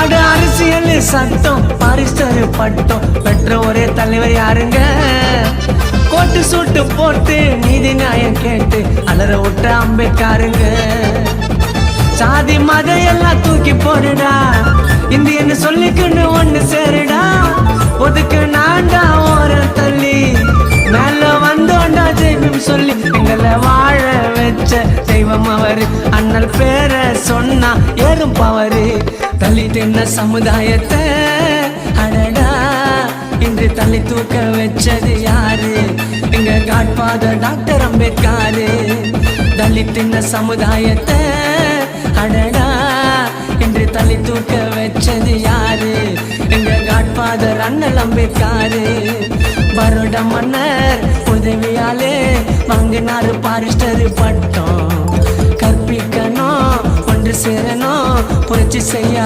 அட அரசியல் சட்டம் பாரிஸ்டர் பட்டம் பெற்ற ஒரே தலைவர் யாருங்க? கோட்டு சூட்டு போட்டு நீதி நியாயம் கேட்டு அலற விட்ட அம்பேத்கருங்க. சாதி மத எல்லாம் தூக்கி போடுடா, இந்தியன்னு சொல்லிக்கொண்டு ஒண்ணு சேருடா. ஒதுக்கு நான்டா ஓர தள்ளி மேல வந்தோண்டா ஜெய்பம் சொல்லி எங்களை வாழ வச்ச தெய்வம் அவரு. அண்ணல் பேரை சொன்னா ஏறும் பவரு. தலித் என்ன சமுதாயத்தை அடடா இன்று தலை தூக்க வச்சது யாரு? எங்க காட்பாதர் டாக்டர் அம்பேத்கரு. தலித் என்ன சமுதாயத்தை அடடா இன்று தலை தூக்க வச்சது யாரு? எங்க காட்பாதர் அண்ணல் அம்பேத்கரு. பரோட மன்னர் உதவியாலே வாங்கினாரு பாரிஸ்டர் பட்டம். கற்பிக்கணும் ஒன்று சேரணும் புரட்சி செய்ய